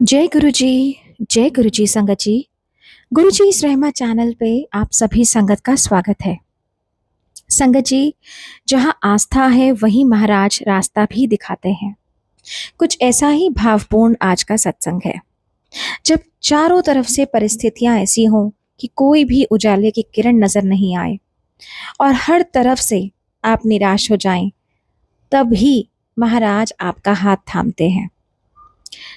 जय गुरु जी संगत जी। गुरु जी इस रहमा चैनल पे आप सभी संगत का स्वागत है। संगत जी, जहाँ आस्था है वहीं महाराज रास्ता भी दिखाते हैं। कुछ ऐसा ही भावपूर्ण आज का सत्संग है। जब चारों तरफ से परिस्थितियां ऐसी हों कि कोई भी उजाले की किरण नजर नहीं आए और हर तरफ से आप निराश हो जाएं, तब ही महाराज आपका हाथ थामते हैं।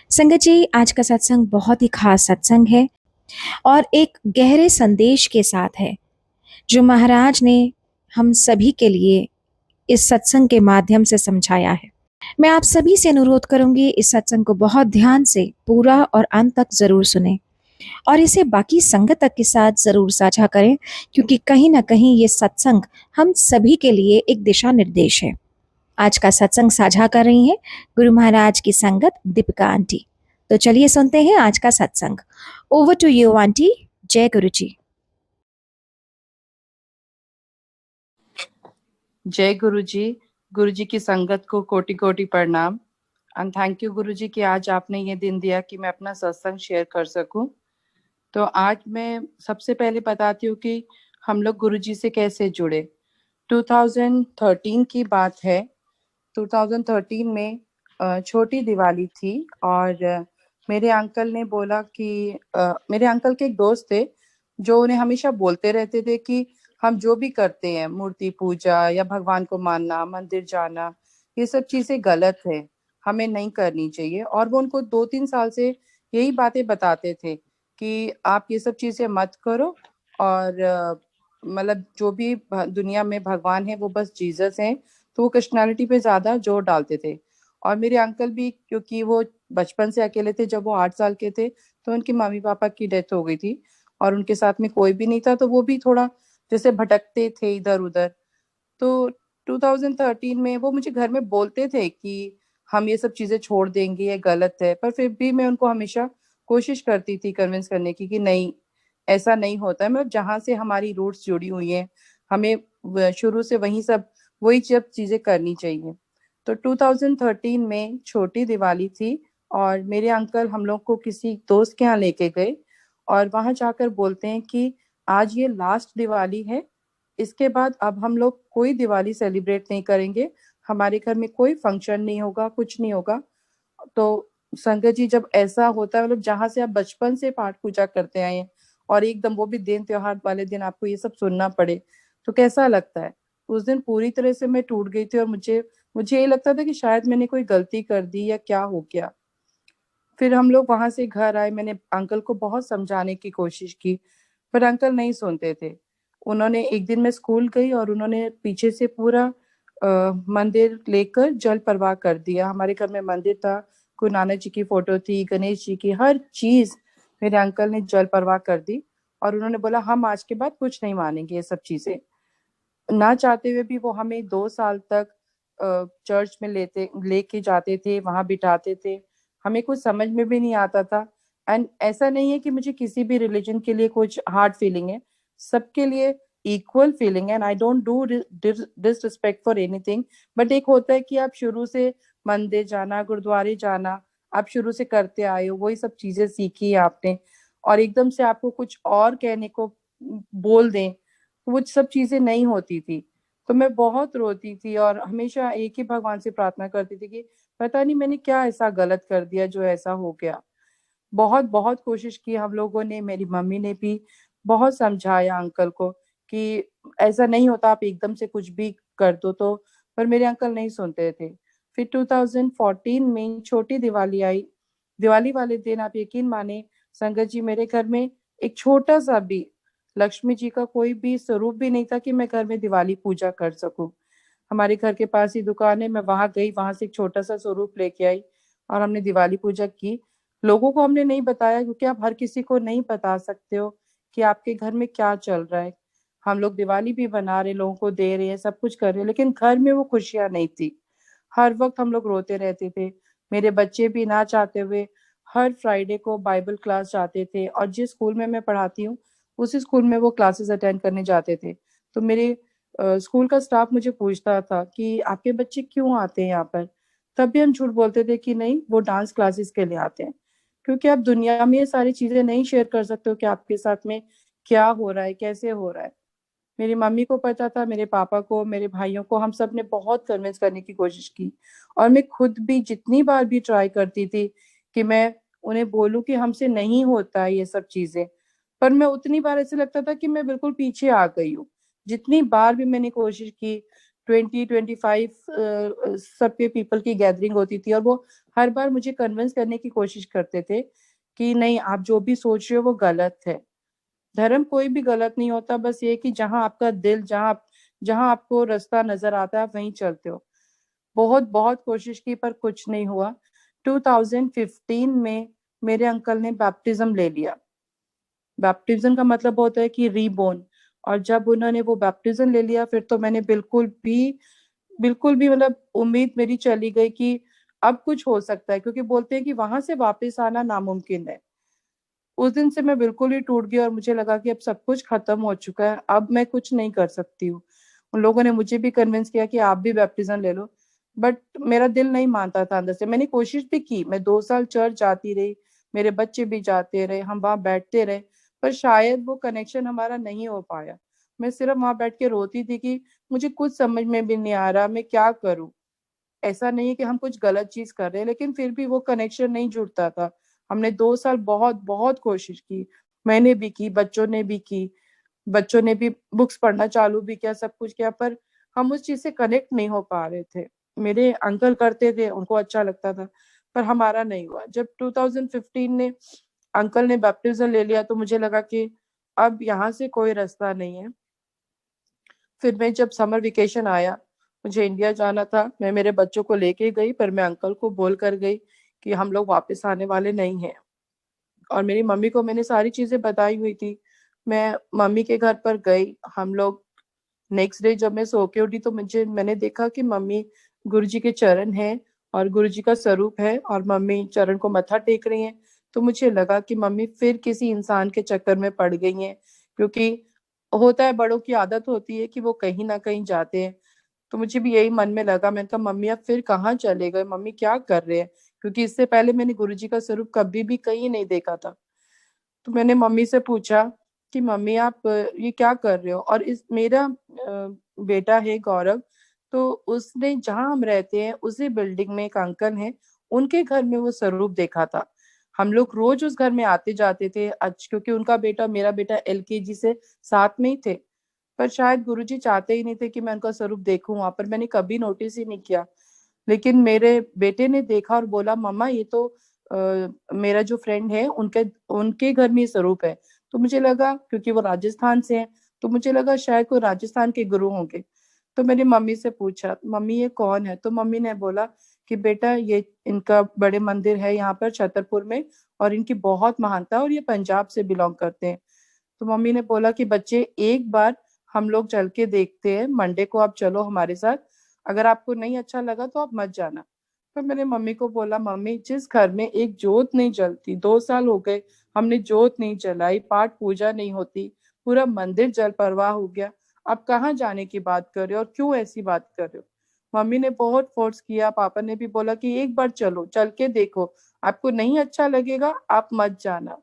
संगत जी, आज का सत्संग बहुत ही खास सत्संग है और एक गहरे संदेश के साथ है जो महाराज ने हम सभी के लिए इस सत्संग के माध्यम से समझाया है। मैं आप सभी से अनुरोध करूंगी इस सत्संग को बहुत ध्यान से पूरा और अंत तक जरूर सुने और इसे बाकी संगत तक के साथ जरूर साझा करें, क्योंकि कहीं ना कहीं ये सत्संग हम सभी के लिए एक दिशा निर्देश है। आज का सत्संग साझा कर रही हैं गुरु महाराज की संगत दीपिका आंटी। तो चलिए सुनते हैं आज का सत्संग। Over to you aunty. जय गुरु जी। जय गुरु जी की संगत को कोटि कोटि प्रणाम एंड थैंक यू गुरु जी कि आज आपने ये दिन दिया कि मैं अपना सत्संग शेयर कर सकूं। तो आज मैं सबसे पहले बताती हूँ कि हम लोग गुरु जी से कैसे जुड़े। 2013 की बात है। 2013 में छोटी दिवाली थी और मेरे अंकल ने बोला कि मेरे अंकल के एक दोस्त थे जो उन्हें हमेशा बोलते रहते थे कि हम जो भी करते हैं, मूर्ति पूजा या भगवान को मानना, मंदिर जाना, ये सब चीजें गलत है, हमें नहीं करनी चाहिए। और वो उनको 2-3 साल से यही बातें बताते थे कि आप ये सब चीजें मत करो और मतलब जो भी दुनिया में भगवान है वो बस जीसस है। तो वो क्रिश्चियनिटी पे ज्यादा जोर डालते थे। और मेरे अंकल भी, क्योंकि वो बचपन से अकेले थे, जब वो 8 साल के थे तो उनके मम्मी पापा की डेथ हो गई थी और उनके साथ में कोई भी नहीं था, तो वो भी थोड़ा जैसे भटकते थे इधर उधर। तो 2013 में वो मुझे घर में बोलते थे कि हम ये सब चीजें छोड़ देंगे, ये गलत है, पर फिर भी मैं उनको हमेशा कोशिश करती थी कन्विंस करने की कि नहीं, ऐसा नहीं होता है। मतलब जहाँ से हमारी रूट्स जुड़ी हुई हैं, हमें शुरू से वही सब वही सब चीजें करनी चाहिए। तो 2013 में छोटी दिवाली थी और मेरे अंकल हम लोग को किसी दोस्त के यहाँ लेके गए और वहां जाकर बोलते हैं कि आज ये लास्ट दिवाली है, इसके बाद अब हम लोग कोई दिवाली सेलिब्रेट नहीं करेंगे, हमारे घर में कोई फंक्शन नहीं होगा, कुछ नहीं होगा। तो संगत जी, जब ऐसा होता है, मतलब जहां से आप बचपन से पाठ पूजा करते आए हैं और एकदम वो भी दिन त्योहार वाले दिन आपको ये सब सुनना पड़े, तो कैसा लगता है। उस दिन पूरी तरह से मैं टूट गई थी और मुझे मुझे ये लगता था कि शायद मैंने कोई गलती कर दी या क्या हो गया। फिर हम लोग वहां से घर आए, मैंने अंकल को बहुत समझाने की कोशिश की, पर अंकल नहीं सुनते थे। उन्होंने एक दिन मैं स्कूल गई और उन्होंने पीछे से पूरा मंदिर लेकर जल प्रवाह कर दिया। हमारे घर में मंदिर था, गुरु नानक जी की फोटो थी, गणेश जी की, हर चीज मेरे अंकल ने जल प्रवाह कर दी। और उन्होंने बोला हम आज के बाद कुछ नहीं मानेंगे ये सब चीजें। ना चाहते हुए भी वो हमें 2 साल तक चर्च में लेके जाते थे, वहां बिठाते थे। हमें कुछ समझ में भी नहीं आता था। एंड ऐसा नहीं है कि मुझे किसी भी रिलीजन के लिए कुछ हार्ड फीलिंग है, सबके लिए इक्वल फीलिंग है। And I don't do disrespect for anything. But एक होता है कि आप शुरू से मंदिर जाना, गुरुद्वारे जाना, आप शुरू से करते आए हो, वही सब चीजें सीखी है आपने, और एकदम से आपको कुछ और कहने को बोल दें, वो सब चीजें नहीं होती थी। तो मैं बहुत रोती थी और हमेशा एक ही भगवान से प्रार्थना करती थी कि पता नहीं मैंने क्या ऐसा गलत कर दिया जो ऐसा हो गया। बहुत बहुत कोशिश की हम लोगों ने, मेरी मम्मी ने भी बहुत समझाया अंकल को कि ऐसा नहीं होता, आप एकदम से कुछ भी कर दो तो, पर मेरे अंकल नहीं सुनते थे। फिर 2014 में छोटी दिवाली आई। दिवाली वाले दिन आप यकीन माने संगत जी, मेरे घर में एक छोटा सा भी लक्ष्मी जी का कोई भी स्वरूप भी नहीं था कि मैं घर में दिवाली पूजा कर सकूं। हमारे घर के पास ही दुकान है, मैं वहां गई, वहां से एक छोटा सा स्वरूप लेके आई और हमने दिवाली पूजा की। लोगों को हमने नहीं बताया, क्योंकि आप हर किसी को नहीं बता सकते हो कि आपके घर में क्या चल रहा है। हम लोग दिवाली भी बना रहे, लोगों को दे रहे हैं, सब कुछ कर रहे हैं, लेकिन घर में वो खुशियां नहीं थी। हर वक्त हम लोग रोते रहते थे। मेरे बच्चे भी ना चाहते हुए हर फ्राइडे को बाइबल क्लास जाते थे और जिस स्कूल में मैं पढ़ाती हूँ उसी स्कूल में वो क्लासेस अटेंड करने जाते थे। तो मेरे स्कूल का स्टाफ मुझे पूछता था कि आपके बच्चे क्यों आते हैं यहाँ पर। तब भी हम झूठ बोलते थे कि नहीं, वो डांस क्लासेस के लिए आते हैं, क्योंकि आप दुनिया में ये सारी चीजें नहीं शेयर कर सकते हो कि आपके साथ में क्या हो रहा है, कैसे हो रहा है। मेरी मम्मी को पता था, मेरे पापा को, मेरे भाइयों को, हम सब ने बहुत कन्विंस करने की कोशिश की। और मैं खुद भी जितनी बार भी ट्राई करती थी कि मैं उन्हें बोलूं कि हमसे नहीं होता है ये सब चीजें, पर मैं उतनी बार ऐसे लगता था कि मैं बिल्कुल पीछे आ गई हूँ। जितनी बार भी मैंने कोशिश की, 20-25 सबके पीपल की गैदरिंग होती थी, और वो हर बार मुझे कन्विंस करने की कोशिश करते थे कि नहीं, आप जो भी सोच रहे हो वो गलत है। धर्म कोई भी गलत नहीं होता, बस ये कि जहां आपका दिल, जहां आपको रास्ता नजर आता है आप वहीं चलते हो। बहुत बहुत कोशिश की पर कुछ नहीं हुआ। 2015 में मेरे अंकल ने बैप्टिज्म ले लिया। बैप्टिज्म का मतलब होता है कि रीबोर्न। और जब उन्होंने वो बैप्टिज्म ले लिया, फिर तो मैंने बिल्कुल भी मतलब उम्मीद मेरी चली गई कि अब कुछ हो सकता है, क्योंकि बोलते हैं कि वहां से वापस आना नामुमकिन है। उस दिन से मैं बिल्कुल ही टूट गई और मुझे लगा कि अब सब कुछ खत्म हो चुका है, अब मैं कुछ नहीं कर सकती हूँ। उन लोगों ने मुझे भी कन्विंस किया कि आप भी बैप्टिज्म ले लो, बट मेरा दिल नहीं मानता था अंदर से। मैंने कोशिश भी की, मैं 2 साल चर्च जाती रही, मेरे बच्चे भी जाते रहे, हम वहां बैठते रहे, पर शायद वो कनेक्शन हमारा नहीं हो पाया। मैं सिर्फ वहां बैठ के रोती थी कि मुझे कुछ समझ में भी नहीं आ रहा, मैं क्या करूं। ऐसा नहीं है कि हम कुछ गलत चीज कर रहे हैं, लेकिन फिर भी वो कनेक्शन नहीं जुड़ता था। हमने 2 साल बहुत बहुत कोशिश की, मैंने भी की, बच्चों ने भी की, बच्चों ने भी बुक्स पढ़ना चालू भी किया, सब कुछ किया, पर हम उस चीज से कनेक्ट नहीं हो पा रहे थे। मेरे अंकल करते थे, उनको अच्छा लगता था, पर हमारा नहीं हुआ। जब 2015 ने अंकल ने बैप्टिज्म ले लिया तो मुझे लगा कि अब यहाँ से कोई रास्ता नहीं है। फिर मैं जब समर वेकेशन आया, मुझे इंडिया जाना था, मैं मेरे बच्चों को लेके गई, पर मैं अंकल को बोल कर गई कि हम लोग वापस आने वाले नहीं हैं। और मेरी मम्मी को मैंने सारी चीजें बताई हुई थी। मैं मम्मी के घर पर गई, हम लोग नेक्स्ट डे जब मैं सो के उठी तो मैंने देखा कि मम्मी गुरुजी के चरण हैं और गुरुजी का स्वरूप है, और मम्मी चरण को मत्था टेक रही हैं। तो मुझे लगा कि मम्मी फिर किसी इंसान के चक्कर में पड़ गई हैं, क्योंकि होता है, बड़ों की आदत होती है कि वो कहीं ना कहीं जाते हैं। तो मुझे भी यही मन में लगा, मैंने कहा मम्मी अब फिर कहाँ चले गए, मम्मी क्या कर रहे हैं, क्योंकि इससे पहले मैंने गुरुजी का स्वरूप कभी भी कहीं नहीं देखा था। तो मैंने मम्मी से पूछा कि मम्मी आप ये क्या कर रहे हो। और इस मेरा बेटा है गौरव, तो उसने, जहाँ हम रहते हैं उसी बिल्डिंग में एक अंकल हैं, उनके घर में वो स्वरूप देखा था। हम लोग रोज उस घर में आते जाते थे, क्योंकि उनका बेटा, मेरा बेटा एलकेजी से साथ में ही थे। पर शायद गुरुजी चाहते ही नहीं थे कि मैं उनका स्वरूप देखूं वहां पर, मैंने कभी नोटिस ही नहीं किया। लेकिन मेरे बेटे ने देखा और बोला मम्मा ये तो मेरा जो फ्रेंड है उनके उनके घर में ये स्वरूप है। तो मुझे लगा, क्योंकि वो राजस्थान से हैं, तो मुझे लगा शायद कोई राजस्थान के गुरु होंगे। तो मैंने मम्मी से पूछा मम्मी ये कौन है, तो मम्मी ने बोला कि बेटा ये इनका बड़े मंदिर है यहाँ पर छतरपुर में, और इनकी बहुत महानता है, और ये पंजाब से बिलोंग करते हैं। तो मम्मी ने बोला कि बच्चे एक बार हम लोग चल के देखते हैं, मंडे को आप चलो हमारे साथ, अगर आपको नहीं अच्छा लगा तो आप मत जाना। तो मैंने मम्मी को बोला मम्मी जिस घर में एक जोत नहीं जलती, 2 साल हो गए हमने जोत नहीं जलाई, पाठ पूजा नहीं होती, पूरा मंदिर जल प्रवाह हो गया, आप कहाँ जाने की बात कर रहे हो और क्यों ऐसी बात कर रहे हो। मम्मी ने बहुत फोर्स किया, पापा ने भी बोला कि एक बार चलो, चल के देखो, आपको नहीं अच्छा लगेगा आप मत जाना।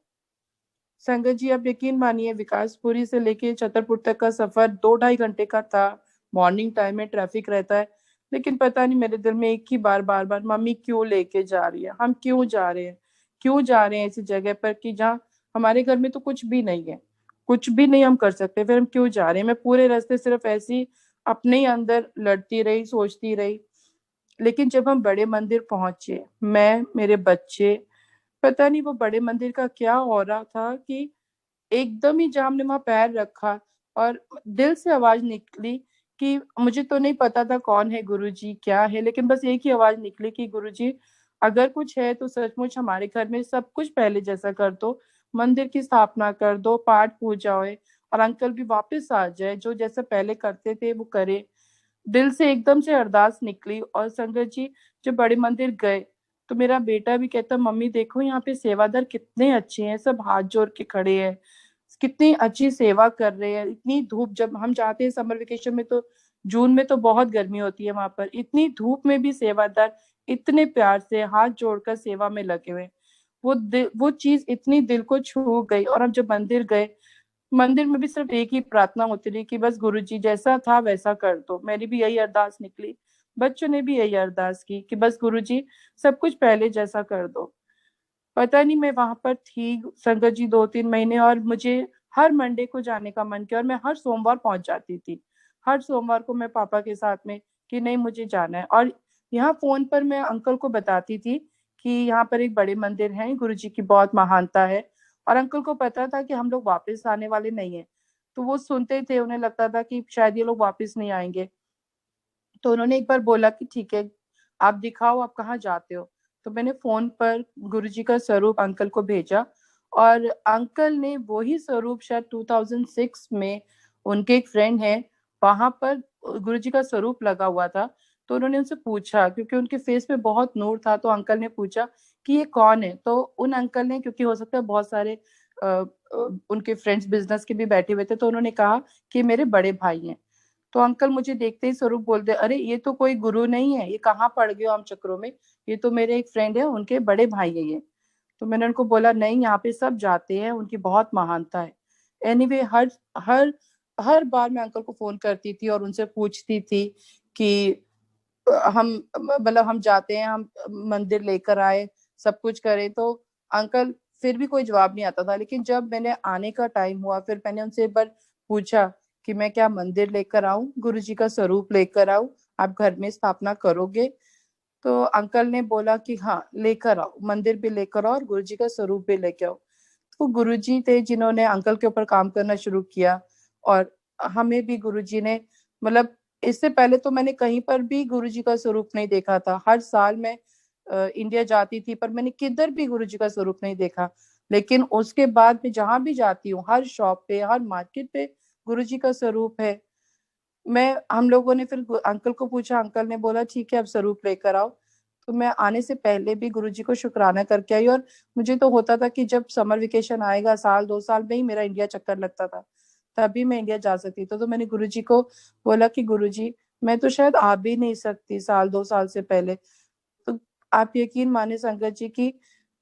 संगत जी आप यकीन मानिए, विकासपुरी से लेके छतरपुर तक का सफर 2-2.5 घंटे का था। मॉर्निंग टाइम में ट्रैफिक रहता है, लेकिन पता नहीं मेरे दिल में एक ही बार बार मम्मी क्यों लेके जा रही है, हम क्यों जा रहे हैं, क्यों जा रहे हैं ऐसी जगह पर कि जहाँ हमारे घर में तो कुछ भी नहीं है, कुछ भी नहीं हम कर सकते, फिर हम क्यों जा रहे हैं। मैं पूरे रास्ते सिर्फ ऐसी अपने ही अंदर लड़ती रही, सोचती रही। लेकिन जब हम बड़े मंदिर पहुंचे, मैं, मेरे बच्चे, पता नहीं वो बड़े मंदिर का क्या ऑरा था कि एकदम ही जब हमने वहां पैर रखा और दिल से आवाज निकली कि मुझे तो नहीं पता था कौन है गुरुजी, क्या है, लेकिन बस एक ही आवाज निकली कि गुरुजी अगर कुछ है तो सचमुच हमारे घर में सब कुछ पहले जैसा कर दो, मंदिर की स्थापना कर दो, पाठ पूजा होए, और अंकल भी वापस आ जाए, जो जैसा पहले करते थे वो करे। दिल से एकदम से अरदास निकली। और संगत जी जब बड़े मंदिर गए तो मेरा बेटा भी कहता मम्मी देखो यहाँ पे सेवादार कितने अच्छे हैं, सब हाथ जोड़ के खड़े हैं, कितनी अच्छी सेवा कर रहे हैं। इतनी धूप, जब हम जाते हैं समर वेकेशन में तो जून में तो बहुत गर्मी होती है वहां पर, इतनी धूप में भी सेवादार इतने प्यार से हाथ जोड़कर सेवा में लगे हुए हैं। वो चीज इतनी दिल को छू गई। और हम जब मंदिर गए, मंदिर में भी सिर्फ एक ही प्रार्थना होती रही कि बस गुरुजी जैसा था वैसा कर दो। मेरी भी यही अरदास निकली, बच्चों ने भी यही अरदास की कि बस गुरुजी सब कुछ पहले जैसा कर दो। पता नहीं, मैं वहां पर थी संगत जी 2-3 महीने, और मुझे हर मंडे को जाने का मन किया और मैं हर सोमवार पहुंच जाती थी। हर सोमवार को मैं पापा के साथ में कि नहीं मुझे जाना है। और यहाँ फोन पर मैं अंकल को बताती थी कि यहाँ पर एक बड़े मंदिर है, गुरु जी की बहुत महानता है। और अंकल को पता था कि हम लोग वापस आने वाले नहीं है, तो वो सुनते थे, उन्हें लगता था कि शायद ये लोग वापस नहीं आएंगे। तो उन्होंने एक बार बोला कि ठीक है, आप दिखाओ आप कहाँ जाते हो। तो मैंने फोन पर गुरुजी का स्वरूप अंकल को भेजा, और अंकल ने वही स्वरूप शायद 2006 में, उनके एक फ्रेंड है वहां पर गुरुजी का स्वरूप लगा हुआ था। तो उन्होंने उनसे पूछा, क्योंकि उनके फेस पे बहुत नूर था, तो अंकल ने पूछा कि ये कौन है। तो उन अंकल ने, क्योंकि हो सकता है बहुत सारे उनके फ्रेंड्स बिजनेस के भी बैठे हुए थे, तो उन्होंने कहा कि मेरे बड़े भाई हैं। तो अंकल मुझे देखते ही स्वरूप बोलते, अरे ये तो कोई गुरु नहीं है, ये कहाँ पड़ गए हो हम चक्रों में, ये तो मेरे एक फ्रेंड है, उनके बड़े भाई है ये। तो मैंने उनको बोला नहीं, यहाँ पे सब जाते हैं, उनकी बहुत महानता है। एनीवे हर हर बार मैं अंकल को फोन करती थी और उनसे पूछती थी कि हम मतलब हम जाते हैं, हम मंदिर लेकर आए, सब कुछ करें। तो अंकल फिर भी कोई जवाब नहीं आता था। लेकिन जब मैंने आने का टाइम हुआ, फिर मैंने उनसे एक बार पूछा कि मैं क्या मंदिर लेकर आऊं, गुरु जी का स्वरूप लेकर आऊं, आप घर में स्थापना करोगे। तो अंकल ने बोला कि हाँ लेकर आओ, मंदिर भी लेकर आओ और गुरु जी का स्वरूप भी लेके आओ। तो गुरु जी थे जिन्होंने अंकल के ऊपर काम करना शुरू किया। और हमें भी गुरु जी ने, मतलब इससे पहले तो मैंने कहीं पर भी गुरु जी का स्वरूप नहीं देखा था। हर साल मैं इंडिया जाती थी, पर मैंने किधर भी गुरु जी का स्वरूप नहीं देखा। लेकिन उसके बाद मैं जहां भी जाती हूँ, हर शॉप पे, हर मार्केट पे गुरु जी का स्वरूप है। हम लोगों ने फिर अंकल को पूछा, अंकल ने बोला ठीक है अब स्वरूप लेकर आओ। तो मैं आने से पहले भी गुरुजी को शुक्राना करके आई। और मुझे तो होता था कि जब समर वेकेशन आएगा, 1-2 साल में ही मेरा इंडिया चक्कर लगता था, तभी मैं इंडिया जा सकती। तो मैंने गुरुजी को बोला कि गुरुजी मैं तो शायद आ भी नहीं सकती 1-2 साल से पहले। तो आप यकीन माने संगत जी की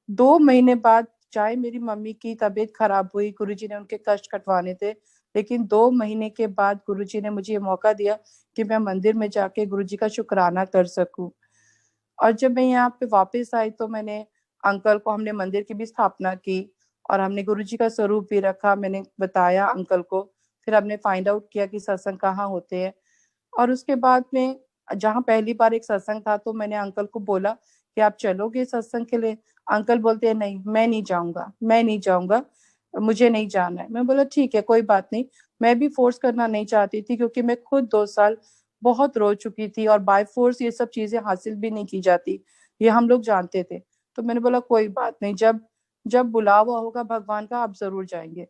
2 महीने बाद, चाहे मेरी मम्मी की तबीयत खराब हुई, गुरुजी ने उनके कष्ट कटवाने थे, लेकिन 2 महीने के बाद गुरुजी ने मुझे ये मौका दिया कि मैं मंदिर में जाके गुरुजी का शुक्राना कर सकूं। और जब मैं यहाँ पे वापस आई, तो मैंने अंकल को, हमने मंदिर की भी स्थापना की और हमने गुरुजी का स्वरूप भी रखा। मैंने बताया अंकल को, फिर हमने फाइंड आउट किया कि सत्संग कहाँ होते हैं। और उसके बाद में जहाँ पहली बार एक सत्संग था, तो मैंने अंकल को बोला कि आप चलोगे सत्संग के लिए। अंकल बोलते हैं नहीं मैं नहीं जाऊंगा, मैं नहीं जाऊंगा, मुझे नहीं जाना है। मैं बोला ठीक है कोई बात नहीं। मैं भी फोर्स करना नहीं चाहती थी, क्योंकि मैं खुद 2 साल बहुत रो चुकी थी, और बाय फोर्स ये सब चीजें हासिल भी नहीं की जाती, ये हम लोग जानते थे। तो मैंने बोला कोई बात नहीं, जब जब बुलावा होगा भगवान का आप जरूर जाएंगे।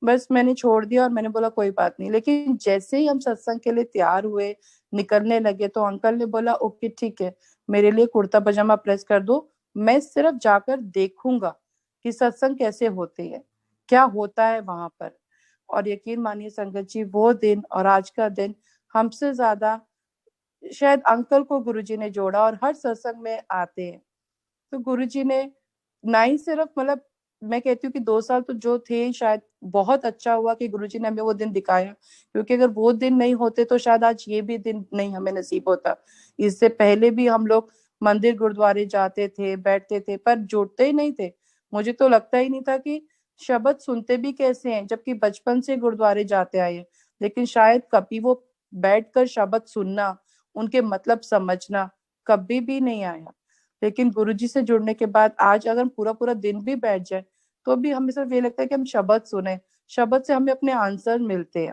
बस मैंने छोड़ दिया और मैंने बोला कोई बात नहीं। लेकिन जैसे ही हम सत्संग के लिए तैयार हुए, निकलने लगे, तो अंकल ने बोला ओके ठीक है, मेरे लिए कुर्ता पजामा प्रेस कर दो, मैं सिर्फ जाकर देखूंगा कि सत्संग कैसे होते हैं, क्या होता है वहां पर। और यकीन मानिए संगत जी, वो दिन और आज का दिन हमसे ज्यादा शायद अंकल को गुरुजी ने जोड़ा, और हर सत्संग में आते हैं। तो गुरुजी ने ना ही सिर्फ, मतलब मैं कहती हूँ कि 2 साल तो जो थे, शायद बहुत अच्छा हुआ कि गुरुजी ने हमें वो दिन दिखाया, क्योंकि अगर वो दिन नहीं होते तो शायद आज ये भी दिन नहीं हमें नसीब होता। इससे पहले भी हम लोग मंदिर गुरुद्वारे जाते थे, बैठते थे, पर जुड़ते ही नहीं थे। मुझे तो लगता ही नहीं था कि शब्द सुनते भी कैसे हैं, जबकि बचपन से गुरुद्वारे जाते आए हैं। लेकिन शायद कभी वो बैठकर शब्द सुनना, उनके मतलब समझना कभी भी नहीं आया। लेकिन गुरुजी से जुड़ने के बाद आज अगर हम पूरा पूरा दिन भी बैठ जाए, तो भी हमें सिर्फ ये लगता है कि हम शब्द सुने, शब्द से हमें अपने आंसर मिलते हैं।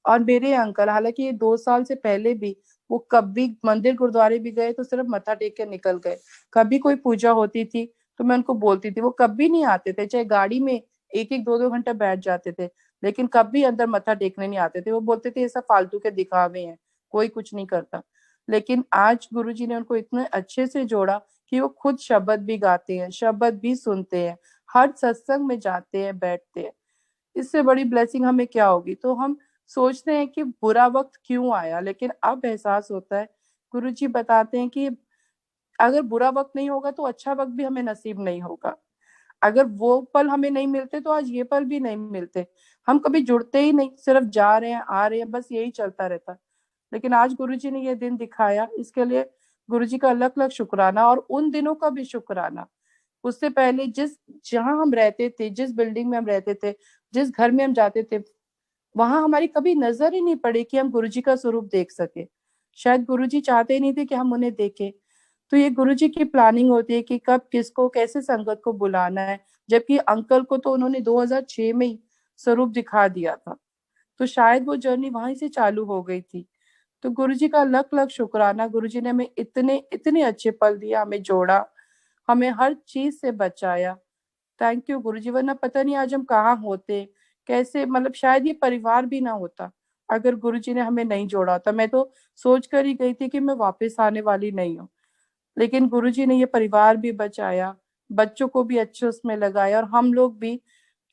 और मेरे अंकल, हालांकि ये 2 साल से पहले भी वो कभी मंदिर गुरुद्वारे भी गए तो सिर्फ मत्था टेक के निकल गए। कभी कोई पूजा होती थी तो मैं उनको बोलती थी, वो कभी नहीं आते थे, चाहे गाड़ी में 1-1 2-2 घंटा बैठ जाते थे, लेकिन कभी अंदर मत्था टेकने नहीं आते थे। वो बोलते थे ये सब फालतू के दिखावे हैं, कोई कुछ नहीं करता। लेकिन आज गुरुजी ने उनको इतने अच्छे से जोड़ा कि वो खुद शब्द भी गाते हैं, शब्द भी सुनते हैं, हर सत्संग में जाते हैं, बैठते हैं। इससे बड़ी ब्लेसिंग हमें क्या होगी। तो हम सोचते हैं कि बुरा वक्त क्यों आया, लेकिन अब एहसास होता है, गुरुजी बताते हैं कि अगर बुरा वक्त नहीं होगा तो अच्छा वक्त भी हमें नसीब नहीं होगा। अगर वो पल हमें नहीं मिलते तो आज ये पल भी नहीं मिलते। हम कभी जुड़ते ही नहीं, सिर्फ जा रहे हैं आ रहे हैं, बस यही चलता रहता। लेकिन आज गुरुजी ने ये दिन दिखाया, इसके लिए गुरुजी का अलग अलग शुक्राना, और उन दिनों का भी शुक्राना। उससे पहले जहां हम रहते थे, जिस बिल्डिंग में हम रहते थे, जिस घर में हम जाते थे, वहां हमारी कभी नजर ही नहीं पड़ी कि हम गुरुजी का स्वरूप देख सके। शायद गुरुजी चाहते ही नहीं थे कि हम उन्हें देखें। तो ये गुरुजी की प्लानिंग होती है कि कब किसको कैसे संगत को बुलाना है। जबकि अंकल को तो उन्होंने 2006 में ही स्वरूप दिखा दिया था, तो शायद वो जर्नी वहीं से चालू हो गई थी। तो गुरुजी का लख लख शुक्राना, गुरुजी ने हमें इतने इतने अच्छे पल दिया, हमें जोड़ा, हमें हर चीज से बचाया। थैंक यू गुरुजी, वरना पता नहीं आज हम कहाँ होते, कैसे, मतलब शायद ये परिवार भी ना होता अगर गुरुजी ने हमें नहीं जोड़ा होता। मैं तो सोच कर ही गई थी कि मैं वापस आने वाली नहीं हूँ, लेकिन गुरुजी ने ये परिवार भी बचाया, बच्चों को भी अच्छे उसमें लगाया, और हम लोग भी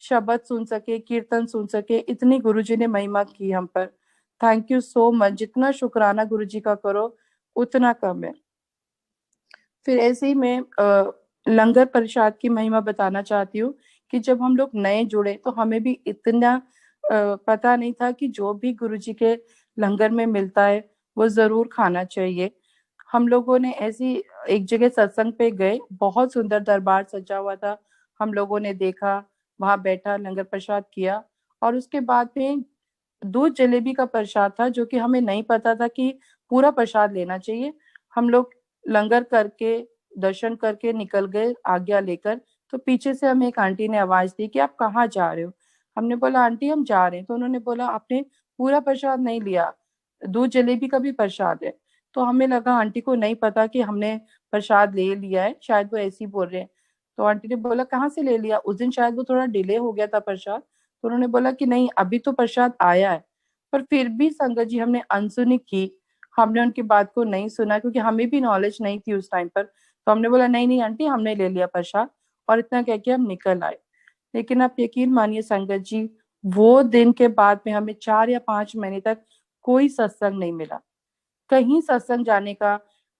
शब्द सुन सके, कीर्तन सुन सके। इतनी गुरुजी ने महिमा की हम पर। Thank you so much. जितना शुक्राना गुरुजी का करो उतना कम है। फिर ऐसे ही मैं लंगर प्रसाद की महिमा बताना चाहती हूँ कि जब हम लोग नए जुड़े तो हमें भी इतना पता नहीं था कि जो भी गुरुजी के लंगर में मिलता है वो जरूर खाना चाहिए। हम लोगों ने ऐसी एक जगह सत्संग पे गए, बहुत सुंदर दरबार सजा हुआ था, हम लोगों ने देखा, वहां बैठा, लंगर प्रसाद किया, और उसके बाद में दूध जलेबी का प्रसाद था, जो कि हमें नहीं पता था कि पूरा प्रसाद लेना चाहिए। हम लोग लंगर करके दर्शन करके निकल गए आज्ञा लेकर। तो पीछे से हमें एक आंटी ने आवाज दी कि आप कहाँ जा रहे हो। हमने बोला आंटी हम जा रहे हैं। तो उन्होंने बोला आपने पूरा प्रसाद नहीं लिया, दूध जलेबी का भी प्रसाद है। तो हमें लगा आंटी को नहीं पता कि हमने प्रसाद ले लिया है, शायद वो ऐसे ही बोल रहे हैं। तो आंटी ने बोला कहाँ से ले लिया, उस दिन शायद वो थोड़ा डिले हो गया था प्रसाद। तो उन्होंने बोला कि नहीं अभी तो प्रसाद आया है। पर फिर भी संगत जी हमने अनसुनी की, हमने उनकी बात को नहीं सुना, क्योंकि हमें भी नॉलेज नहीं थी उस टाइम पर। तो हमने बोला नहीं नहीं आंटी हमने ले लिया प्रसाद, और इतना कह के हम निकल आए। लेकिन आप यकीन मानिए संगत जी, वो दिन के बाद में हमें 4 या 5 महीने तक कोई सत्संग नहीं मिला। कहीं सत्संग जाने का,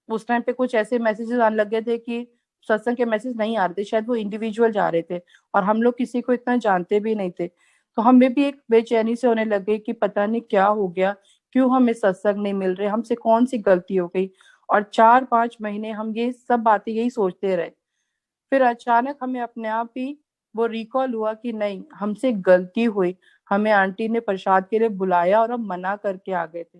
उस टाइम पे कुछ ऐसे मैसेजेस आने लग गए थे कि सत्संग के मैसेज नहीं आ रहे थे, शायद वो इंडिविजुअल जा रहे थे, और हम लोग किसी को इतना जानते भी नहीं थे। तो हमें भी एक बेचैनी से होने लग गई कि पता नहीं क्या हो गया, क्यों हमें सत्संग नहीं मिल रहे, हमसे कौन सी गलती हो गई। और 4 5 महीने हम ये सब बातें यही सोचते रहे। फिर अचानक हमें अपने आप ही वो रिकॉल हुआ कि नहीं हमसे गलती हुई, हमें आंटी ने प्रसाद के लिए बुलाया और हम मना करके आ गए थे।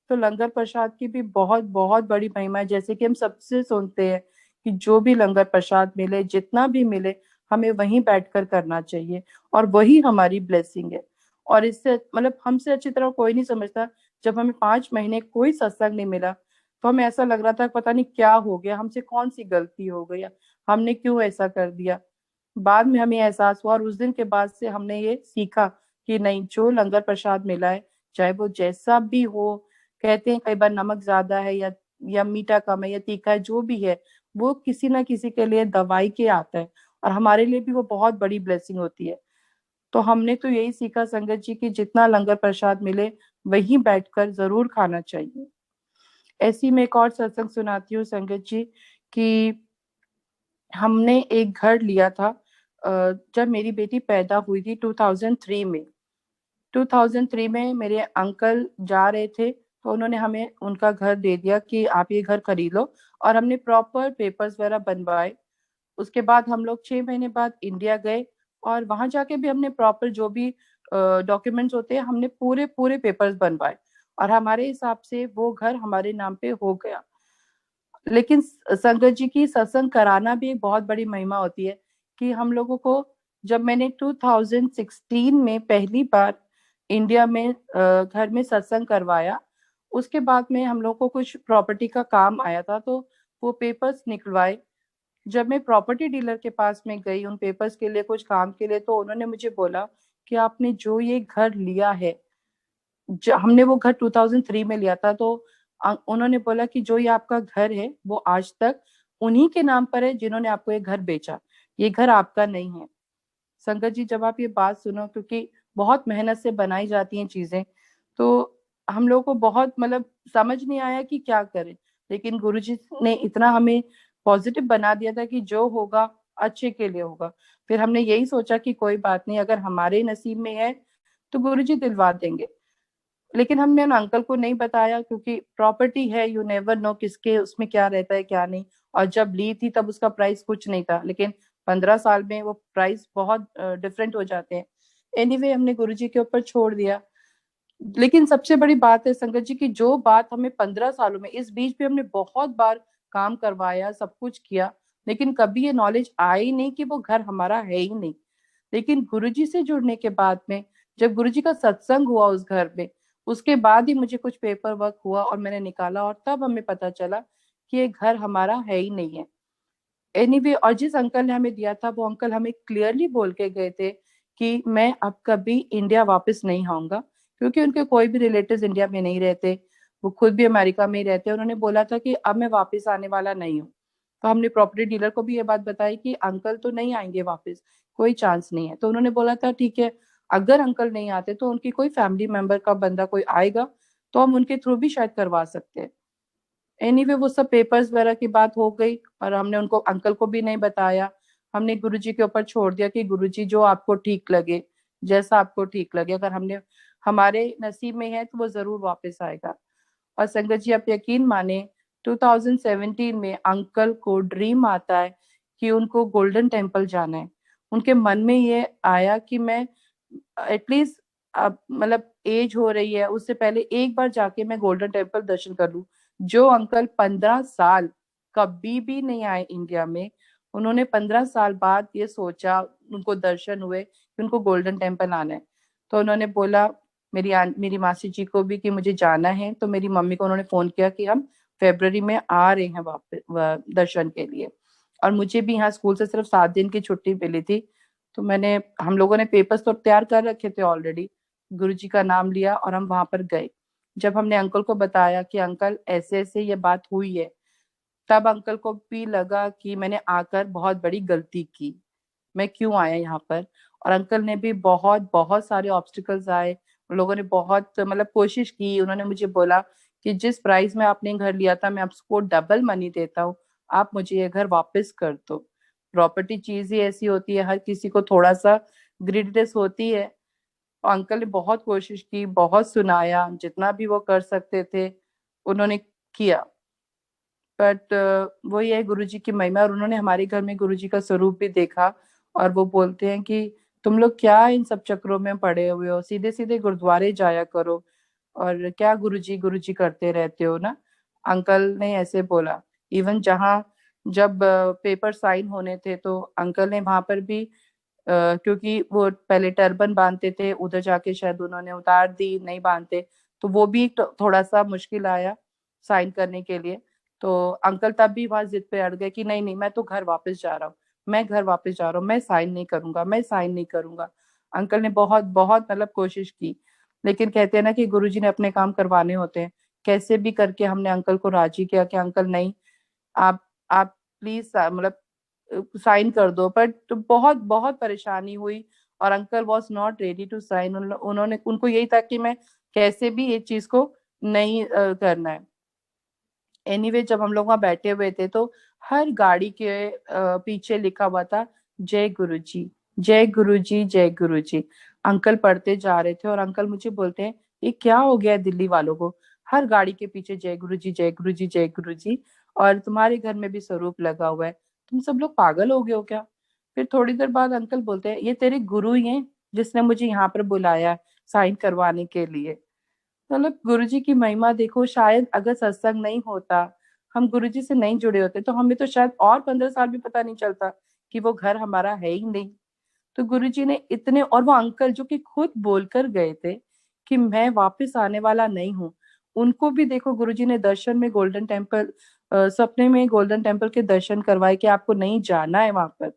तो लंगर प्रसाद की भी बहुत बहुत बड़ी महिमा है। जैसे कि हम सबसे सुनते हैं कि जो भी लंगर प्रसाद मिले, जितना भी मिले, हमें वहीं बैठकर करना चाहिए, और वही हमारी ब्लेसिंग है। और इससे मतलब हमसे अच्छी तरह कोई नहीं समझता। जब हमें 5 महीने कोई सत्संग नहीं मिला, तो हमें ऐसा लग रहा था पता नहीं क्या हो गया, हमसे कौन सी गलती हो गई, हमने क्यों ऐसा कर दिया। बाद में हमें एहसास हुआ, और उस दिन के बाद से हमने ये सीखा कि नहीं, जो लंगर प्रसाद मिला है, चाहे वो जैसा भी हो, कहते हैं कई बार नमक ज्यादा है या मीठा कम है या तीखा है, जो भी है, वो किसी ना किसी के लिए दवाई के आता है, और हमारे लिए भी वो बहुत बड़ी ब्लेसिंग होती है। तो हमने तो यही सीखा संगत जी कि जितना लंगर प्रसाद मिले वहीं बैठकर जरूर खाना चाहिए। ऐसी में एक और सत्संग सुनाती हूँ संगत जी कि हमने एक घर लिया था जब मेरी बेटी पैदा हुई थी 2003 में। 2003 में मेरे अंकल जा रहे थे, तो उन्होंने हमें उनका घर दे दिया कि आप ये घर खरीद लो, और हमने प्रॉपर पेपर्स वगैरह बनवाए। उसके बाद हम लोग 6 महीने बाद इंडिया गए, और वहां जाके भी हमने प्रॉपर जो भी डॉक्यूमेंट्स होते हैं, हमने पूरे पूरे पेपर्स बनवाए, और हमारे हिसाब से वो घर हमारे नाम पे हो गया। लेकिन संगत जी की सत्संग कराना भी एक बहुत बड़ी महिमा होती है कि हम लोगों को, जब मैंने 2016 में पहली बार इंडिया में घर में सत्संग करवाया, उसके बाद में हम लोग को कुछ प्रॉपर्टी का काम आया था, तो वो पेपर्स निकलवाए। जब मैं प्रॉपर्टी डीलर के पास में गई उन पेपर्स के लिए, कुछ काम के लिए, तो उन्होंने मुझे बोला कि आपने जो ये घर लिया है, हमने वो घर 2003 में लिया था, तो उन्होंने बोला कि जो ये आपका घर है वो आज तक उन्हीं के नाम पर है जिन्होंने आपको ये घर बेचा, ये घर आपका नहीं है। संगत जी जब आप ये बात सुनो, क्योंकि बहुत मेहनत से बनाई जाती हैं चीजें, तो हम लोग को बहुत मतलब समझ नहीं आया कि क्या करें। लेकिन गुरुजी ने इतना हमें पॉजिटिव बना दिया था कि जो होगा अच्छे के लिए होगा। फिर हमने यही सोचा कि कोई बात नहीं, अगर हमारे नसीब में है तो गुरुजी दिलवा देंगे। लेकिन हमने उन अंकल को नहीं बताया, क्योंकि प्रॉपर्टी है, यू नेवर नो किसके उसमें क्या रहता है क्या नहीं। और जब ली थी तब उसका प्राइस कुछ नहीं था, लेकिन 15 साल में वो प्राइस बहुत डिफरेंट हो जाते हैं। एनीवे हमने गुरुजी के ऊपर छोड़ दिया। लेकिन सबसे बड़ी बात है संगत जी की, जो बात हमें 15 सालों में, इस बीच भी हमने बहुत बार काम करवाया, सब कुछ किया, लेकिन कभी ये नॉलेज आई नहीं कि वो घर हमारा है ही नहीं। लेकिन गुरुजी से जुड़ने के बाद में, जब गुरुजी का सत्संग हुआ उस घर में, उसके बाद ही मुझे कुछ पेपर वर्क हुआ और मैंने निकाला, और तब हमें पता चला कि ये घर हमारा है ही नहीं है। एनीवे, और जिस अंकल ने हमें दिया था, वो अंकल हमें क्लियरली बोल के गए थे कि मैं अब कभी इंडिया वापस नहीं आऊंगा, क्योंकि उनके कोई भी रिलेटिव्स इंडिया में नहीं रहते, वो खुद भी अमेरिका में ही रहते हैं। उन्होंने बोला था कि अब मैं वापस आने वाला नहीं हूँ। तो हमने प्रॉपर्टी डीलर को भी ये बात बताई कि अंकल तो नहीं आएंगे वापस, कोई चांस नहीं है। तो उन्होंने बोला था ठीक है, अगर अंकल नहीं आते तो उनकी कोई फैमिली मेंबर का बंदा कोई आएगा तो हम उनके थ्रू भी शायद करवा सकते हैं। एनीवे वो सब पेपर्स वगैरह की बात हो गई, और हमने उनको, अंकल को भी नहीं बताया। हमने गुरुजी के ऊपर छोड़ दिया कि गुरुजी जो आपको ठीक लगे, जैसा आपको ठीक लगे, अगर हमने, हमारे नसीब में है तो वो जरूर वापस आएगा। और संगत जी आप यकीन माने, 2017 में अंकल को ड्रीम आता है कि उनको गोल्डन टेम्पल जाना है। उनके मन में ये आया कि मैं एटलीस्ट, अब मतलब एज हो रही है, उससे पहले एक बार जाके मैं गोल्डन टेम्पल दर्शन कर लूं। जो अंकल 15 साल कभी भी नहीं आए इंडिया में, उन्होंने 15 साल बाद ये सोचा, उनको दर्शन हुए कि उनको गोल्डन टेम्पल आना है। तो उन्होंने बोला मेरी मासी जी को भी कि मुझे जाना है। तो मेरी मम्मी को उन्होंने फोन किया कि हम फेब्रुवरी में आ रहे हैं वापस दर्शन के लिए। और मुझे भी यहाँ स्कूल से सिर्फ 7 दिन की छुट्टी मिली थी। तो हम लोगों ने पेपर्स तो तैयार कर रखे थे ऑलरेडी, गुरुजी का नाम लिया और हम वहां पर गए। जब हमने अंकल को बताया कि अंकल ऐसे ऐसे ये बात हुई है, तब अंकल को भी लगा कि मैंने आकर बहुत बड़ी गलती की, मैं क्यों आया यहाँ पर। और अंकल ने भी बहुत बहुत सारे ऑब्स्टिकल्स आए, उन लोगों ने बहुत मतलब कोशिश की। उन्होंने मुझे बोला कि जिस प्राइस में आपने घर लिया था मैं आपको डबल मनी देता हूँ, आप मुझे ये घर वापस कर दो। प्रॉपर्टी चीज ही ऐसी होती है, हर किसी को थोड़ा सा ग्रीडनेस होती है। और अंकल ने बहुत कोशिश की, बहुत सुनाया, जितना भी वो कर सकते थे उन्होंने किया। बट वही है गुरुजी की महिमा, और उन्होंने हमारे घर में गुरुजी का स्वरूप भी देखा। और वो बोलते हैं कि तुम लोग क्या इन सब चक्रों में पड़े हुए हो, सीधे सीधे गुरुद्वारे जाया करो, और क्या गुरुजी गुरुजी करते रहते हो ना। अंकल ने ऐसे बोला। इवन जहाँ, जब पेपर साइन होने थे तो अंकल ने वहां पर भी, क्योंकि वो पहले टर्बन बांधते थे, उधर जाके शायद उन्होंने उतार दी, नहीं बांधते, तो वो भी थोड़ा सा मुश्किल आया साइन करने के लिए। तो अंकल तब भी वहां जिद पे अड़ गए कि नहीं नहीं, मैं तो घर वापस जा रहा हूँ, मैं घर वापस जा रहा हूँ, मैं साइन नहीं करूंगा, मैं साइन नहीं करूंगा। अंकल ने बहुत बहुत मतलब कोशिश की, लेकिन कहते हैं ना कि गुरुजी ने अपने काम करवाने होते हैं। कैसे भी करके हमने अंकल को राजी किया कि अंकल नहीं, आप प्लीज मतलब साइन कर दो। बट तो बहुत बहुत परेशानी हुई, और uncle was not ready to sign. उन्होंने, उनको यही था कि मैं कैसे भी ये चीज को नहीं करना है। एनीवे जब हम लोग वहां बैठे हुए थे तो हर गाड़ी के पीछे लिखा हुआ था जय गुरु जी, जय गुरु जी, जय गुरु जी। अंकल पढ़ते जा रहे थे, और अंकल मुझे बोलते हैं ये क्या हो गया है दिल्ली वालों को, हर गाड़ी के पीछे जय गुरु जी, जय गुरु जी, जय गुरु जी, और तुम्हारे घर में भी स्वरूप लगा हुआ है, तुम सब लोग पागल हो गए हो क्या। फिर थोड़ी देर बाद अंकल बोलते हैं ये तेरे गुरु ही हैं जिसने मुझे यहाँ पर बुलाया साइन करवाने के लिए। मतलब गुरुजी की महिमा देखो, शायद अगर सत्संग नहीं होता, हम गुरुजी से नहीं जुड़े होते, तो हमें तो शायद और 15 साल भी पता नहीं चलता कि वो घर हमारा है ही नहीं। तो गुरुजी ने इतने, और वो अंकल जो कि खुद बोलकर गए थे कि मैं वापस आने वाला नहीं हूँ, उनको भी देखो गुरुजी ने दर्शन में गोल्डन टेम्पल, सपने में गोल्डन टेम्पल के दर्शन करवाए कि आपको नहीं जाना है वहां पर।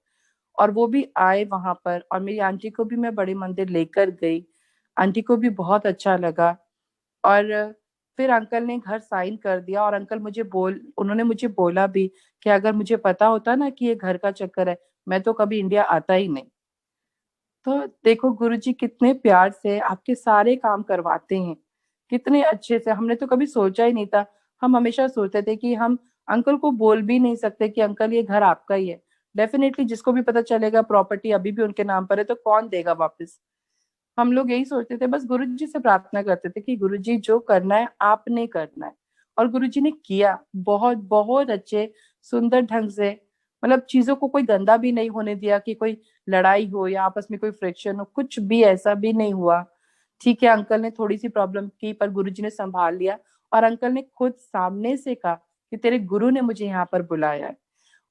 और वो भी आए वहां पर, और मेरी आंटी को भी मैं बड़े मंदिर लेकर गई, आंटी को भी बहुत अच्छा लगा। और फिर अंकल ने घर साइन कर दिया, और अंकल उन्होंने मुझे बोला भी कि अगर मुझे पता होता ना कि ये घर का चक्कर है, मैं तो कभी इंडिया आता ही नहीं। तो देखो गुरुजी कितने प्यार से आपके सारे काम करवाते हैं, कितने अच्छे से। हमने तो कभी सोचा ही नहीं था, हम हमेशा सोचते थे कि हम अंकल को बोल भी नहीं सकते कि अंकल ये घर आपका ही है। डेफिनेटली जिसको भी पता चलेगा प्रॉपर्टी अभी भी उनके नाम पर है तो कौन देगा वापस। हम लोग यही सोचते थे, बस गुरुजी से प्रार्थना करते थे कि गुरुजी जो करना है आपने करना है। और गुरुजी ने किया, बहुत बहुत अच्छे सुंदर ढंग से। मतलब चीजों को कोई गंदा भी नहीं होने दिया कि कोई लड़ाई हो या आपस में कोई फ्रिक्शन हो, कुछ भी ऐसा भी नहीं हुआ। ठीक है, अंकल ने थोड़ी सी प्रॉब्लम की पर गुरुजी ने संभाल लिया। और अंकल ने खुद सामने से कहा कि तेरे गुरु ने मुझे यहाँ पर बुलाया है।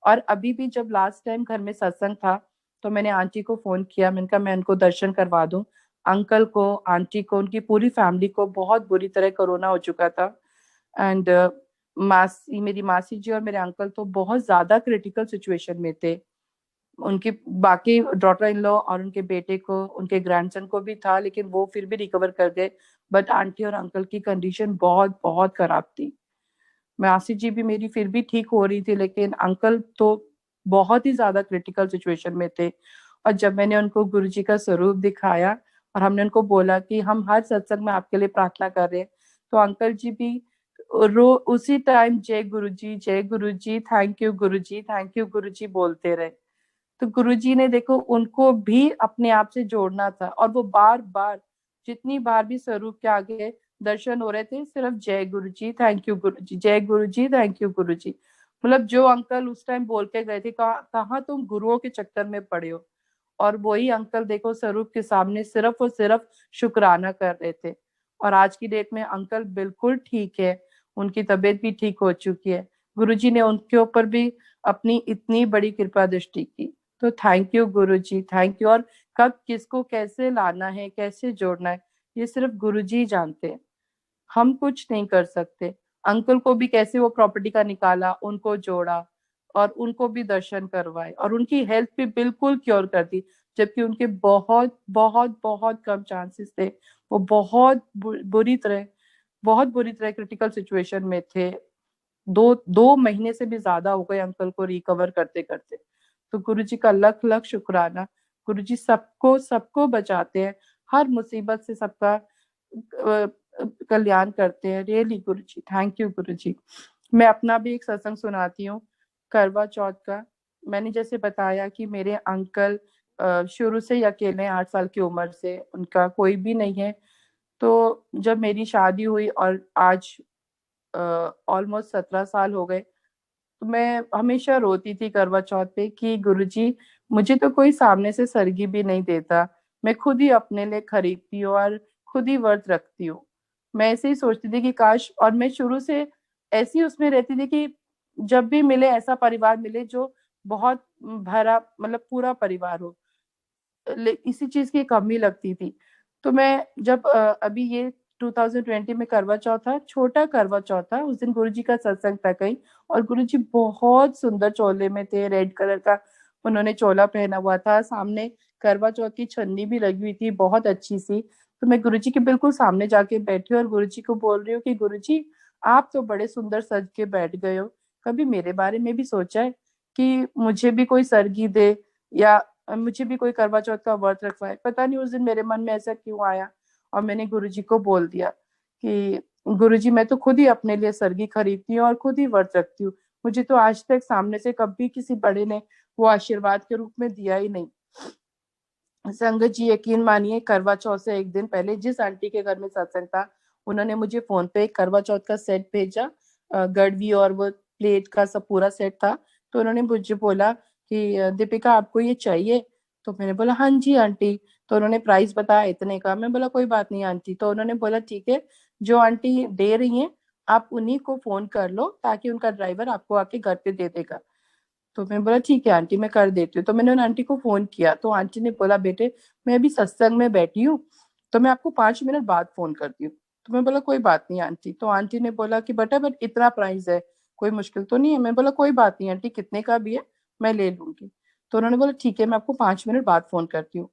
और अभी भी जब लास्ट टाइम घर में सत्संग था तो मैंने आंटी को फोन किया, मैंने कहा मैं उनको दर्शन करवा दूं। अंकल को, आंटी को, उनकी पूरी फैमिली को बहुत बुरी तरह कोरोना हो चुका था। एंड मासी, मेरी मासी जी और मेरे अंकल तो बहुत ज्यादा क्रिटिकल सिचुएशन में थे। उनके बाकी डॉटर इन लॉ और उनके बेटे को, उनके ग्रैंडसन को भी था, लेकिन वो फिर भी रिकवर कर गए। बट आंटी और अंकल की कंडीशन बहुत बहुत खराब थी। मासी जी भी मेरी फिर भी ठीक हो रही थी, लेकिन अंकल तो बहुत ही ज्यादा क्रिटिकल सिचुएशन में थे। और जब मैंने उनको गुरु जी का स्वरूप दिखाया और हमने उनको बोला कि हम हर सत्संग में आपके लिए प्रार्थना कर रहे हैं, तो अंकल जी भी रो उसी टाइम जय गुरु जी, जय गुरु जी, thank you Guru ji, thank you गुरु जी बोलते रहे। तो गुरुजी ने देखो उनको भी अपने आप से जोड़ना था, और वो बार बार, जितनी बार भी स्वरूप के आगे दर्शन हो रहे थे, सिर्फ जय गुरु जी, थैंक यू गुरु जी, जय गुरु जी, थैंक यू गुरु जी। मतलब जो अंकल उस टाइम बोल के गए थे, कहाँ तुम गुरुओं के चक्कर में पड़े हो। और वही अंकल देखो स्वरूप के सामने सिर्फ और सिर्फ शुक्राना कर रहे थे। और आज की डेट में अंकल बिल्कुल ठीक है, उनकी तबीयत भी ठीक हो चुकी है। गुरुजी ने उनके ऊपर भी अपनी इतनी बड़ी कृपा दृष्टि की। तो thank you Guru ji, thank you. और कब किसको कैसे लाना है, कैसे जोड़ना है, ये सिर्फ गुरु जी जानते हैं, हम कुछ नहीं कर सकते। अंकल को भी कैसे वो प्रॉपर्टी का निकाला, उनको जोड़ा और उनको भी दर्शन करवाए और उनकी हेल्थ भी बिल्कुल क्योर कर दी। जबकि उनके बहुत बहुत बहुत कम चांसेस थे, वो बहुत बुरी तरह क्रिटिकल सिचुएशन में थे। दो दो महीने से भी ज्यादा हो गए अंकल को रिकवर करते करते। तो गुरु जी का लख लख शुक्राना। गुरु जी सबको सबको बचाते हैं, हर मुसीबत से सबका कल्याण करते हैं। Really Guru ji, thank you गुरु जी। मैं अपना भी एक सत्संग सुनाती हूँ करवा चौथ का। मैंने जैसे बताया कि मेरे अंकल शुरू से ही अकेले, 8 साल की उम्र से, उनका कोई भी नहीं है। तो जब मेरी शादी हुई और आज ऑलमोस्ट 17 साल हो गए, तो मैं हमेशा रोती थी करवा चौथ पे कि गुरुजी, मुझे तो कोई सामने से सरगी भी नहीं देता, मैं खुद ही अपने लिए खरीदती हूँ और खुद ही व्रत रखती हूँ। मैं ऐसे ही सोचती थी कि काश, और मैं शुरू से ऐसी उसमें रहती थी कि जब भी मिले ऐसा परिवार मिले जो बहुत भरा, मतलब पूरा परिवार हो, इसी चीज की कमी लगती थी। तो मैं जब अभी ये 2020 में करवा चौथ था, छोटा करवा चौथ था, उस दिन गुरुजी का सत्संग था कहीं। और गुरुजी बहुत सुंदर चोले में थे, रेड कलर का उन्होंने चोला पहना हुआ था, सामने करवा चौथ की छन्नी भी लगी हुई थी बहुत अच्छी सी। तो मैं गुरुजी के बिल्कुल सामने जाके बैठी और गुरुजी को बोल रही हूँ कि गुरुजी, आप तो बड़े सुंदर सज के बैठ गए हो, कभी मेरे बारे में भी सोचा है कि मुझे भी कोई सरगी दे, या मुझे भी कोई करवा चौथ का व्रत रखवाए। पता नहीं उस दिन मेरे मन में ऐसा क्यों आया, और मैंने गुरुजी को बोल दिया कि गुरुजी, मैं तो खुद ही अपने लिए सरगी खरीदती हूँ और खुद ही व्रत रखती हूँ, मुझे तो आज तक सामने से कभी किसी बड़े ने वो आशीर्वाद के रूप में दिया ही नहीं। संगत जी, यकीन मानिए, करवा चौथ से एक दिन पहले जिस आंटी के घर में सत्संग था, उन्होंने मुझे फोन पे एक करवा चौथ का सेट भेजा, गड़वी और वो प्लेट का सब पूरा सेट था। तो उन्होंने मुझे बोला कि दीपिका, आपको ये चाहिए? तो मैंने बोला हाँ जी आंटी। तो उन्होंने प्राइस बताया इतने का। मैं बोला कोई बात नहीं आंटी। तो उन्होंने बोला ठीक है, जो आंटी दे रही हैं आप उन्हीं को फोन कर लो, ताकि उनका ड्राइवर आपको आके घर पे दे देगा। तो मैं बोला ठीक है आंटी, मैं कर देती हूँ। तो मैंने उन आंटी को फोन किया, तो आंटी ने बोला बेटे, मैं अभी सत्संग में बैठी हूँ, तो मैं आपको 5 मिनट बाद फोन करती हूँ। तो मैं बोला कोई बात नहीं आंटी। तो आंटी ने बोला कि बेटा, बट इतना प्राइस है, कोई मुश्किल तो नहीं है? मैं बोला कोई बात नहीं आंटी, कितने का भी है मैं ले लूंगी। तो उन्होंने बोला ठीक है, मैं आपको 5 मिनट बाद फोन करती हूँ।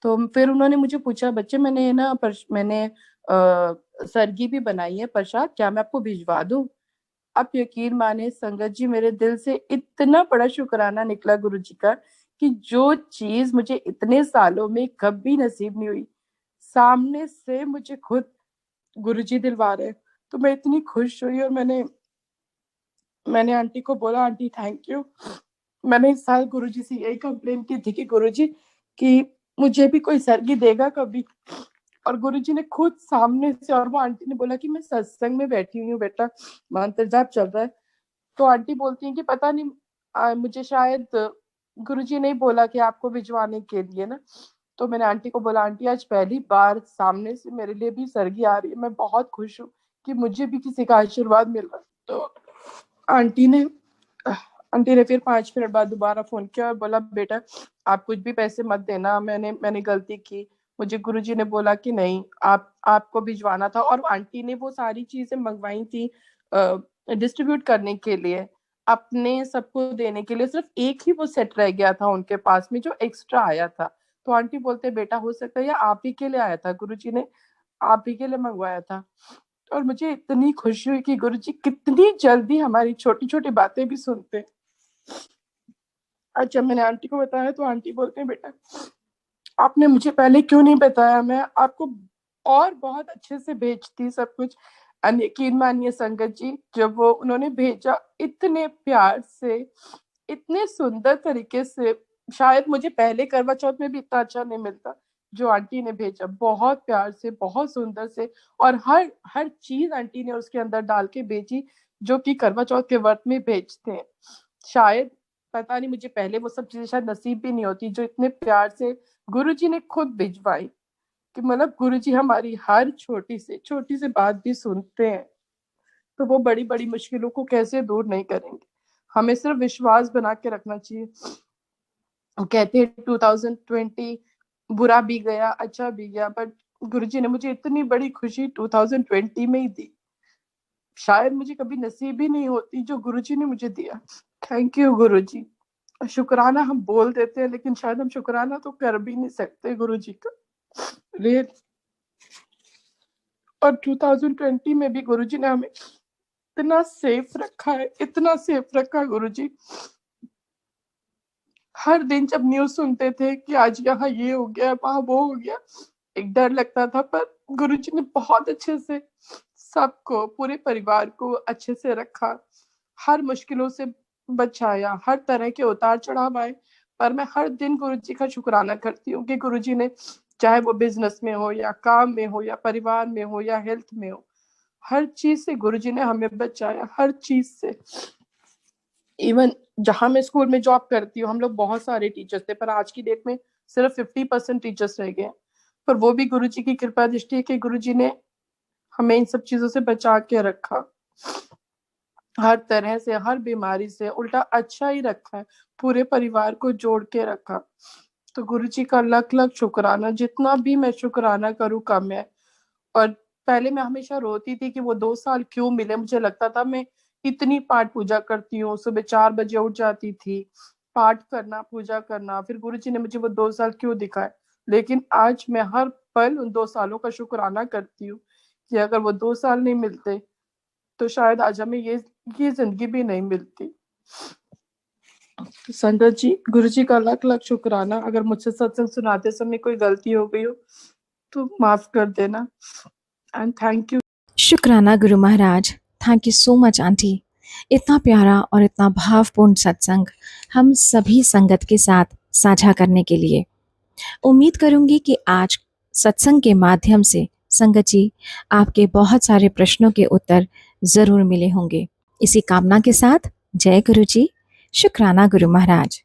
तो फिर उन्होंने मुझे पूछा, बच्चे मैंने ना मैंने सरगी भी बनाई है प्रसाद, क्या मैं आपको भिजवा दूँ? आप यकीन माने संगत जी, मेरे दिल से इतना बड़ा शुक्राना निकला गुरु जी का, कि जो चीज मुझे इतने सालों में कभी नसीब नहीं हुई, सामने से मुझे खुद गुरु जी दिलवा रहे। तो मैं इतनी खुश हुई, और मैंने आंटी को बोला आंटी थैंक यू, मैंने इस साल गुरुजी से यही कंप्लेन की थी कि गुरुजी कि मुझे भी कोई सरगी देगा कभी। और गुरुजी ने खुद सामने से, और वो आंटी ने बोला कि मैं सत्संग में बैठी हुई हूँ बेटा, मंत्र जाप चल रहा है। तो आंटी बोलती हैं कि पता नहीं मुझे शायद गुरुजी ने बोला कि आपको भिजवाने के लिए ना। तो मैंने आंटी को बोला, आंटी आज पहली बार सामने से मेरे लिए भी सरगी आ रही है, मैं बहुत खुश हूँ कि मुझे भी किसी का आशीर्वाद मिल रहा। तो आंटी ने फिर 5 मिनट बाद दोबारा फोन किया और बोला, बेटा आप कुछ भी पैसे मत देना, मैंने गलती की। मुझे गुरुजी ने बोला कि नहीं, आपको भिजवाना था। और आंटी ने वो सारी चीजें मंगवाई थी डिस्ट्रीब्यूट करने के लिए, अपने सबको देने के लिए। सिर्फ एक ही वो सेट रह गया था उनके पास में जो एक्स्ट्रा आया था। तो आंटी बोलते, बेटा हो सकता है या आप ही के लिए आया था, गुरुजी ने आप ही के लिए मंगवाया था। और मुझे इतनी खुशी हुई कि गुरुजी कितनी जल्दी हमारी छोटी छोटी बातें भी सुनते हैं। और जब मैंने आंटी को बताया तो आंटी बोलते हैं, बेटा आपने मुझे पहले क्यों नहीं बताया, मैं आपको और बहुत अच्छे से भेजती सब कुछ। यकीन मानिए संगत जी, जब वो उन्होंने भेजा इतने प्यार से, इतने सुंदर तरीके से, शायद मुझे पहले करवा चौथ में भी इतना अच्छा नहीं मिलता जो आंटी ने भेजा। बहुत प्यार से, बहुत सुंदर से, और हर हर चीज आंटी ने उसके अंदर डाल के भेजी जो कि करवा चौथ के व्रत में भेजते हैं। शायद पता नहीं, मुझे पहले वो सब चीजें शायद नसीब भी नहीं होती जो इतने प्यार से गुरुजी ने खुद भिजवाई। कि मतलब गुरुजी हमारी हर छोटी से बात भी सुनते हैं। तो वो बड़ी बड़ी मुश्किलों को कैसे दूर नहीं करेंगे। हमें सिर्फ विश्वास बना के रखना चाहिए। कहते हैं 2020 बुरा भी गया, अच्छा भी गया, बट गुरुजी ने मुझे इतनी बड़ी खुशी 2020 में ही दी। शायद मुझे कभी नसीब ही नहीं होती जो गुरुजी ने मुझे दिया। थैंक यू गुरुजी। शुक्राना हम बोल देते हैं, लेकिन शायद हम शुक्राना तो कर भी नहीं सकते गुरुजी का। रियल। और 2020 में भी गुरुजी ने हमें इतना सेफ रखा है, इतना सेफ रखा गुरुजी। हर दिन जब न्यूज सुनते थे कि आज यहाँ ये हो गया, वहां वो हो गया, एक डर लगता था, पर गुरुजी ने बहुत अच्छे से सबको, पूरे परिवार को अच्छे से रखा, हर मुश्किलों से बचाया, हर तरह के उतार चढ़ाव आए। पर मैं हर दिन गुरुजी का शुक्राना करती हूँ कि गुरुजी ने, चाहे वो बिजनेस में हो या काम में हो या परिवार में हो या हेल्थ में हो, हर चीज से गुरुजी ने हमें बचाया, हर चीज से। इवन जहां मैं स्कूल में जॉब करती हूँ, हम लोग बहुत सारे टीचर्स थे, पर आज की डेट में सिर्फ 50% टीचर्स रह गए। पर वो भी गुरुजी की कृपा दृष्टि है कि गुरुजी ने हमें इन सब चीजों से बचा के रखा, हर तरह से, हर बीमारी से, उल्टा अच्छा ही रखा है, पूरे परिवार को जोड़ के रखा। तो गुरुजी का लख लख शुक्राना, जितना भी मैं शुक्राना करूँ कम है। और पहले मैं हमेशा रोती थी कि वो 2 साल क्यों मिले। मुझे लगता था मैं इतनी पाठ पूजा करती हूँ, सुबह 4 बजे उठ जाती थी, पाठ करना, पूजा करना, फिर गुरुजी ने मुझे वो 2 साल क्यों दिखाए। लेकिन आज मैं हर पल उन 2 सालों का शुक्राना करती हूँ कि अगर वो 2 साल नहीं मिलते तो शायद आज हमें ये जिंदगी भी नहीं मिलती। तो संगत जी, गुरुजी का लाख लाख शुक्राना। अगर मुझसे सत्संग सुनाते समय कोई गलती हो गई हो तो माफ कर देना। And thank you. शुक्राना Guru Maharaj. Thank you so much aunty. इतना प्यारा और इतना भावपूर्ण सत्संग हम सभी संगत के साथ साझा करने के लिए। उम्मीद करूंगी कि आज सत्संग के माध्यम से संगत जी आपके बहुत सारे प्रश्नों के उत्तर जरूर मिले होंगे। इसी कामना के साथ जय गुरु जी। शुक्राना गुरु महाराज।